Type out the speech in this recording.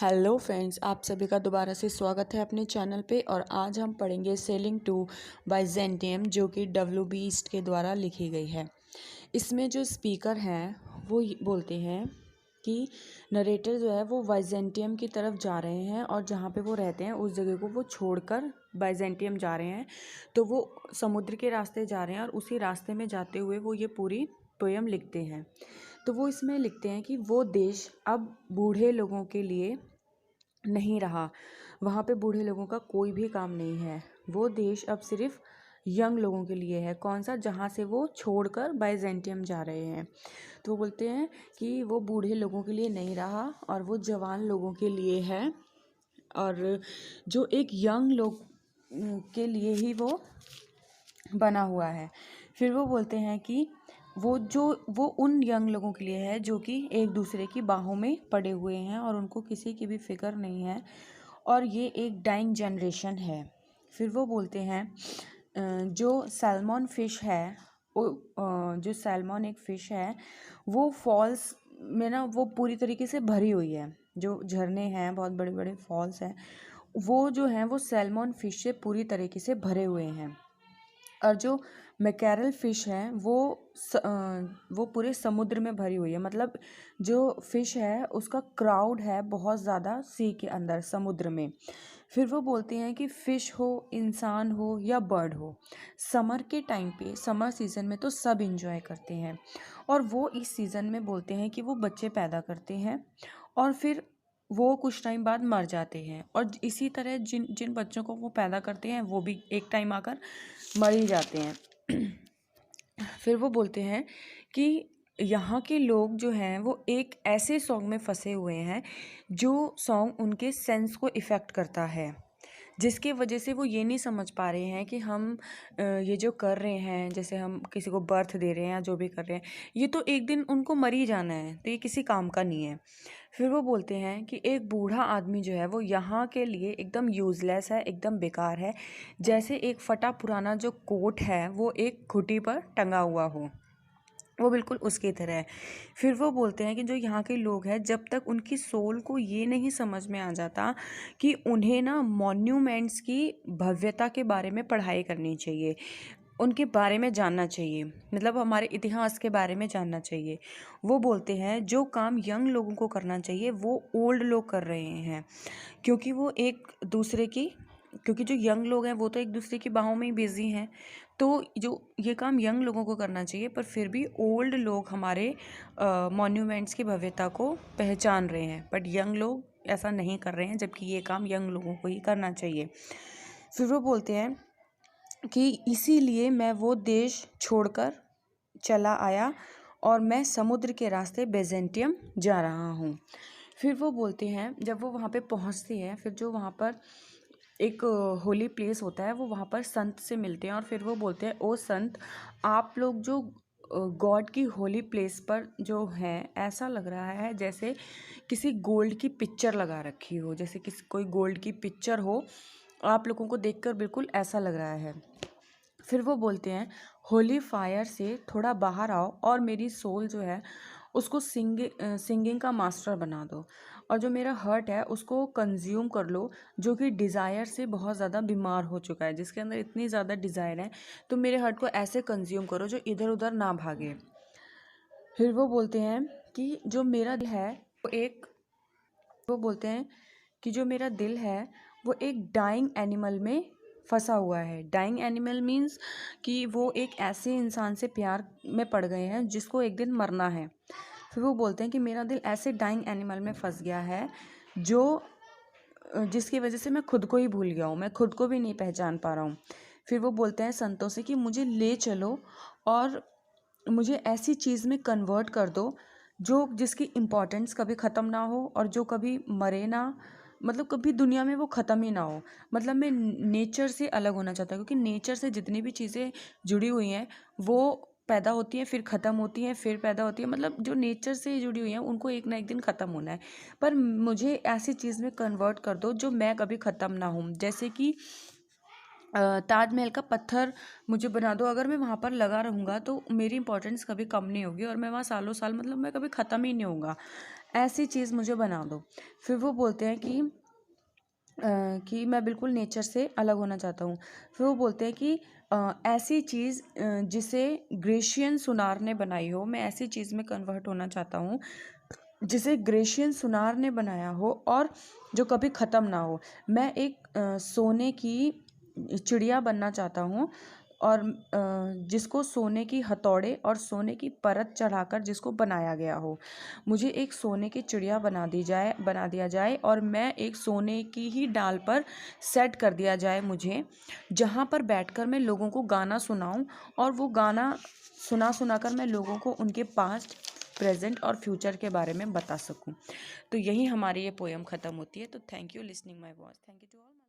Hello friends, आप सभी का दोबारा से स्वागत है अपने चैनल पे। और आज हम पढ़ेंगे सेलिंग टू बाइजेंटियम, जो कि W.B. ईस्ट के द्वारा लिखी गई है। इसमें जो स्पीकर हैं वो बोलते हैं कि नरेटर जो है वो बाइजेंटियम की तरफ जा रहे हैं और जहाँ पे वो रहते हैं उस जगह को वो छोड़कर बाइजेंटियम जा रहे हैं। तो वो समुद्र के रास्ते जा रहे हैं और उसी रास्ते में जाते हुए वो ये पूरी पोयम लिखते हैं। तो वो इसमें लिखते हैं कि वो देश अब बूढ़े लोगों के लिए नहीं रहा, वहाँ पे बूढ़े लोगों का कोई भी काम नहीं है। वो देश अब सिर्फ यंग लोगों के लिए है। कौन सा? जहाँ से वो छोड़कर बाइजेंटियम जा रहे हैं। तो वो बोलते हैं कि वो बूढ़े लोगों के लिए नहीं रहा और वो जवान लोगों के लिए है, और जो एक यंग लोग के लिए ही वो बना हुआ है। फिर वो बोलते हैं कि वो उन यंग लोगों के लिए है जो कि एक दूसरे की बाहों में पड़े हुए हैं और उनको किसी की भी फिक्र नहीं है, और ये एक डाइंग जनरेशन है। फिर वो बोलते हैं जो सैल्मन फ़िश है, जो सैल्मन एक फ़िश है, वो फॉल्स में ना वो पूरी तरीके से भरी हुई है। जो झरने हैं, बहुत बड़े बड़े फॉल्स हैं, वो जो हैं वो सैल्मन फ़िश से पूरी तरीके से भरे हुए हैं। और जो मैकेरल फ़िश है वो पूरे समुद्र में भरी हुई है। मतलब जो फ़िश है उसका क्राउड है बहुत ज़्यादा सी के अंदर, समुद्र में। फिर वो बोलते हैं कि फ़िश हो, इंसान हो या बर्ड हो, समर के टाइम पे, समर सीज़न में तो सब इंजॉय करते हैं। और वो इस सीज़न में बोलते हैं कि वो बच्चे पैदा करते हैं और फिर वो कुछ टाइम बाद मर जाते हैं। और इसी तरह जिन जिन बच्चों को वो पैदा करते हैं वो भी एक टाइम आकर मर ही जाते हैं। फिर वो बोलते हैं कि यहाँ के लोग जो हैं वो एक ऐसे सॉन्ग में फंसे हुए हैं जो सॉन्ग उनके सेंस को इफ़ेक्ट करता है, जिसकी वजह से वो ये नहीं समझ पा रहे हैं कि हम ये जो कर रहे हैं, जैसे हम किसी को बर्थ दे रहे हैं या जो भी कर रहे हैं, ये तो एक दिन उनको मर ही जाना है, तो ये किसी काम का नहीं है। फिर वो बोलते हैं कि एक बूढ़ा आदमी जो है वो यहाँ के लिए एकदम यूज़लेस है, एकदम बेकार है, जैसे एक फटा पुराना जो कोट है वो एक खूंटी पर टंगा हुआ हो, वो बिल्कुल उसकी तरह है। फिर वो बोलते हैं कि जो यहाँ के लोग हैं, जब तक उनकी सोल को ये नहीं समझ में आ जाता कि उन्हें ना मॉन्यूमेंट्स की भव्यता के बारे में पढ़ाई करनी चाहिए, उनके बारे में जानना चाहिए, मतलब हमारे इतिहास के बारे में जानना चाहिए। वो बोलते हैं जो काम यंग लोगों को करना चाहिए वो ओल्ड लोग कर रहे हैं, क्योंकि वो एक दूसरे की क्योंकि जो यंग लोग हैं वो तो एक दूसरे की बाहों में ही बिजी हैं। तो जो ये काम यंग लोगों को करना चाहिए, पर फिर भी ओल्ड लोग हमारे मॉन्यूमेंट्स की भव्यता को पहचान रहे हैं, बट यंग लोग ऐसा नहीं कर रहे हैं, जबकि ये काम यंग लोगों को ही करना चाहिए। फिर वो बोलते हैं कि इसीलिए मैं वो देश छोड़कर चला आया और मैं समुद्र के रास्ते बेजेंटियम जा रहा हूँ। फिर वो बोलते हैं जब वो वहाँ पे पहुँचते हैं, फिर जो वहाँ पर एक होली प्लेस होता है, वो वहाँ पर संत से मिलते हैं और फिर वो बोलते हैं, ओ संत, आप लोग जो गॉड की होली प्लेस पर जो हैं, ऐसा लग रहा है जैसे किसी गोल्ड की पिक्चर लगा रखी हो, जैसे किसी कोई गोल्ड की पिक्चर हो, आप लोगों को देखकर बिल्कुल ऐसा लग रहा है। फिर वो बोलते हैं, होली फायर से थोड़ा बाहर आओ और मेरी सोल जो है उसको सिंगिंग का मास्टर बना दो, और जो मेरा हर्ट है उसको कंज्यूम कर लो, जो कि डिज़ायर से बहुत ज़्यादा बीमार हो चुका है, जिसके अंदर इतनी ज़्यादा डिज़ायर है, तो मेरे हर्ट को ऐसे कंज्यूम करो जो इधर उधर ना भागे। फिर वो बोलते हैं कि जो मेरा दिल है वो बोलते हैं कि जो मेरा दिल है वो एक डाइंग एनिमल में फंसा हुआ है। डाइंग एनिमल मीन्स कि वो एक ऐसे इंसान से प्यार में पड़ गए हैं जिसको एक दिन मरना है। फिर वो बोलते हैं कि मेरा दिल ऐसे डाइंग एनिमल में फंस गया है जो जिसकी वजह से मैं खुद को ही भूल गया हूँ, मैं खुद को भी नहीं पहचान पा रहा हूँ। फिर वो बोलते हैं संतों से कि मुझे ले चलो और मुझे ऐसी चीज़ में कन्वर्ट कर दो जो जिसकी इम्पोर्टेंस कभी ख़त्म ना हो और जो कभी मरे ना, मतलब कभी दुनिया में वो ख़त्म ही ना हो। मतलब मैं नेचर से अलग होना चाहता हूँ, क्योंकि नेचर से जितनी भी चीज़ें जुड़ी हुई हैं वो पैदा होती हैं, फिर ख़त्म होती हैं, फिर पैदा होती है, मतलब जो नेचर से जुड़ी हुई हैं उनको एक ना एक दिन ख़त्म होना है। पर मुझे ऐसी चीज़ में कन्वर्ट कर दो जो मैं कभी ख़त्म ना हूँ, जैसे कि ताजमहल का पत्थर मुझे बना दो, अगर मैं वहाँ पर लगा रहूँगा तो मेरी इंपॉर्टेंस कभी कम नहीं होगी और मैं वहाँ सालों साल, मतलब मैं कभी ख़त्म ही नहीं होऊंगा। ऐसी चीज़ मुझे बना दो। फिर वो बोलते हैं कि मैं बिल्कुल नेचर से अलग होना चाहता हूँ। फिर वो बोलते हैं कि ऐसी चीज़ जिसे ग्रेशियन सुनार ने बनाई हो, मैं ऐसी चीज़ में कन्वर्ट होना चाहता हूँ जिसे ग्रेशियन सुनार ने बनाया हो और जो कभी ख़त्म ना हो। मैं एक सोने की चिड़िया बनना चाहता हूँ और जिसको सोने की हथौड़े और सोने की परत चढ़ाकर जिसको बनाया गया हो। मुझे एक सोने की चिड़िया बना दिया जाए और मैं एक सोने की ही डाल पर सेट कर दिया जाए मुझे, जहाँ पर बैठकर मैं लोगों को गाना सुनाऊं और वो गाना सुना सुना कर मैं लोगों को उनके पास्ट, प्रेजेंट और फ्यूचर के बारे में बता सकूं। तो यही हमारी ये पोयम ख़त्म होती है। तो thank you listening my voice. Thank you to all.